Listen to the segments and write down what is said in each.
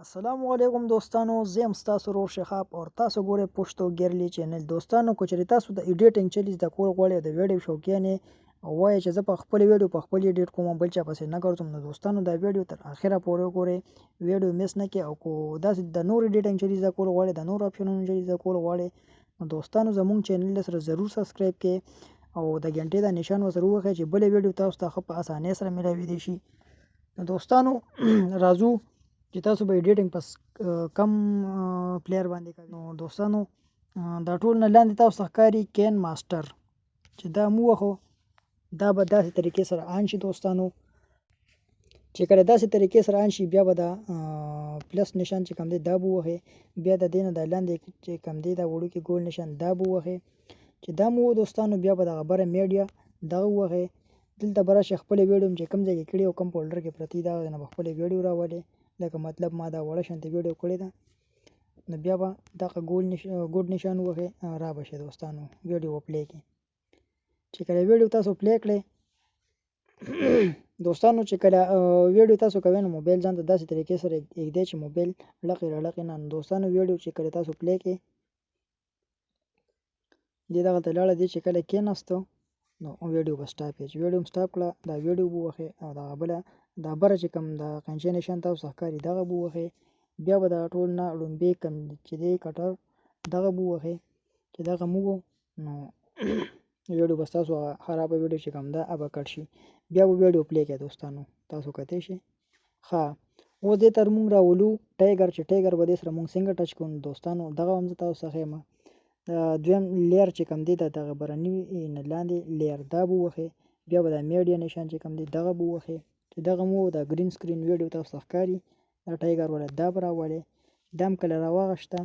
السلام علیکم دوستانو، زه یم ستاسو ورور شهاب او تاسو ګورئ پښتو ګیرلی چینل. دوستانو که چېرې تاسو د ایډیټینګ چلې زده کول غواړئ او د ویډیو شوقیان یې او وایئ چې زه په خپله ویډیو په خپل ایډیټ کوم بل چا پسې نه ګرځم، نو دوستانو دا ویډیو تر اخره پورې وګورئ، ویډیو میس نه کړئ. او که داسې د نور ایډیټینګ چلې زده کول غواړئ، د نور اپشنونو چلې زده کول غواړئ، نو دوستانو زموږ چینل سره ضرور سبسکرایب کړئ او د غنټې دا نشان ورسره ووهئ چې بله ویډیو تاسو ته ښه په اسانۍ سره میلاویدی شي. نو دوستانو راځو چې تاسو به ایډیټینګ پس کم پلیر باندې کوي. نو دوستانو دا ټول نه لاندې تاسو ته ښکاري کین ماسټر، چې دا مو وخو دا به داسې طریقې سره آن شي. دوستانو چې کله داسې طریقې سره آن شي، بیا به دا پلس نشان چې کوم دی دا به ووهئ، بیا د دې نه د لاندې چې کوم دی دا وړوکی ګول نشان دا به ووهئ. چې دا مو دوستانو بیا به دغه بره میډیا دغه ووهئ. دلته به راشئ خپله ویډیو چې کوم ځای کې کړې او کوم فولډر کې پرتې دي هغه نه به خپله ویډیو راولئ. لکه مطلب ما دا وړه شانتې ویډیو کړې ده، نو بیا به دغه ګوډ نشان ووهئ، را به شي دوستانو ویډیو به پلی کړئ. چې کله ویډیو تاسو پلی کړئ دوستانو، چې کله ویډیو تاسو کوئ نو موبایل ځان ته داسې طریقې سره ایږدئ چې موبایل لقې راړقې نه. دوستانو ویډیو چې کله تاسو پلی کړئ دې دغلته لاړه، دې چې کله کېناستو نو ویډیو به سټاپ کړئ. چې ویډیو هم سټاپ کړه، دا ویډیو به ووهئ او دغه بله دا بره چې کوم د قنچې نشان تاسو ته ښکاري دغه به ووهئ. بیا به دغه ټول نه لومبې کوم چې دی کټر دغه به ووهئ. چې دغه مو نو ویډیو به ستاسو خرابه ویډیو چې کوم ده هغه به کټ شي. بیا به ویډیو پلی کړئ. دوستانو تاسو کتی شئ. ښه اوس دې تر مونږ راولو ټایګر، چې ټایګر به دې سره مونږ څنګه ټچ کوو. دوستانو دغه هم زه تاسو ته ښیم. دویم لیر چې کوم دی دغه برني نه لاندې لیر دا به ووهئ. بیا به دا میډیا نشان چې کوم دی دغه به ووهئ. چې دغه مو د ګرین سکرین ویډیو تاسو ته ښکاري دا ټایګر والا دا به راولئ. دا هم کله راواغشته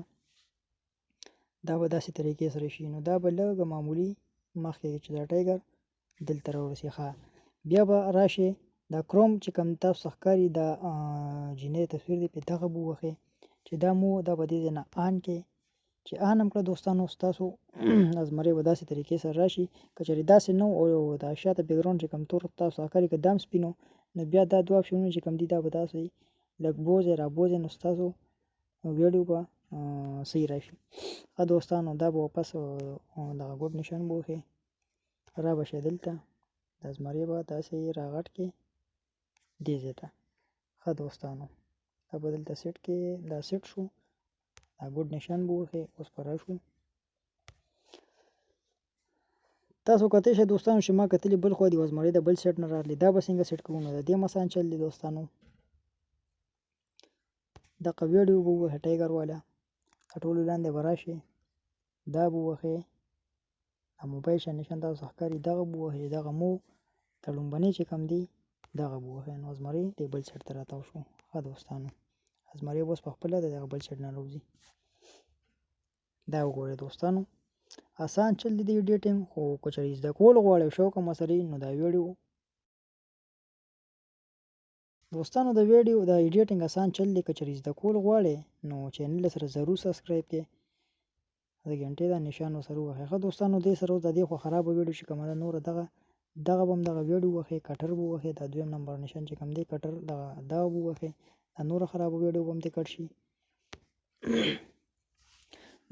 دا به داسې طریقې سره شي. نو دا به لږ معمولي مخکې چې دا ټایګر دلته راورسي. ښه بیا به راشئ دا کروم چې کوم تاسو ته ښکاري دا جینۍ تصویر دی، په دغه به ووهئ. چې دا مو دا به دې ځای نه آن کړئ. چې آن هم کړه دوستانو ستاسو ازمرۍ به داسې طریقې سره راشي. که چېرې داسې نه او د شاته بیکګراونډ چې کوم تور تاسو ته ښکاري که دا هم سپین نو بیا دا دوه اپشنونه چې کوم دي دا به داسې لږ بوځئ رابوځئ، نو ستاسو ویډیو به صحیح راشي. ښه دوستانو دا به واپس دغه ګوډ نشان به ووهئ، را به شئ دلته د زمرې به داسې راغټ کړئ دې ځای ته. ښه دوستانو دا به دلته سیټ کړئ، دا سیټ شو، دا ګوډ نشان به ووهئ. اوس به راشو تاسو کتی شئ دوستانو چې ما کتلي بل خوا د یوه زمرۍ د بل سیټ نه راغلي، دا به څنګه سیټ کوو. نو د دې هم اسان چل دی دوستانو. دغه ویډیو به ووهئ ټایګر والا، ټولو لاندې به راشئ دا به ووهئ. دا موبایل شان نشان تاسو ته ښکاري دغه به ووهئ. دغه مو د لومبنۍ چې کوم دی دغه به ووهئ. نو زمرۍ د بل سیټ ته راتاو شو. ښه دوستانو زمرۍ به اوس په خپله د دغه بل سیټ نه راوځي. دا وګورئ دوستانو اسان چل دی د ایډیټینګ. خو که چېرې زده کول غواړئ او شوق هم ورسره وي نو دا ویډیو دوستانو د ویډیو د ایډیټینګ اسان چل دی. که چېرې زده کول غواړئ نو چینل سره ضرور سبسکرایب کړئ، د غنټې دا نشان ورسره ووهئ. ښه دوستانو دې سره اوس د دې خوا خرابه ویډیو چې کومه ده نوره دغه به هم دغه ویډیو ووهئ، کټر به ووهئ. دا دویم نمبر نشان چې کوم دی کټر دغه به ووهئ. دا نوره خرابه ویډیو به هم دې کټ شي.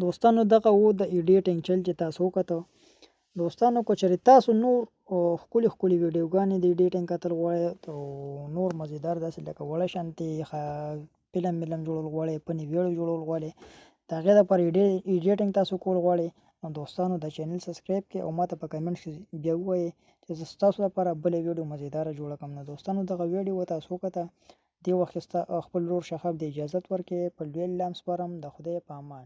دوستانو دغه و د ایډیټینګ چل چې تاسو وکتو. دوستانو که چېرې تاسو نور ښکلي ښکلي ویډیوګانې د ایډیټینګ کتل غواړئ او نور مزیدار داسې لکه وړه شانتې فلم ملم جوړول غواړئ، فني ویډیو جوړول غواړئ، د هغې دپاره ایډیټینګ تاسو کول غواړئ نو دوستانو دا چینل سبسکرایب کړئ او ماته په کمنټ کې بیا ووایئ چې زه ستاسو لپاره بله ویډیو مزیداره جوړه کړم. نو دوستانو دغه ویډیو تاسو وکته، دې وخت کې خپل ورور شهاب د اجازت ورکړئ. په لوی الله هم سپارم. د خدای په امان.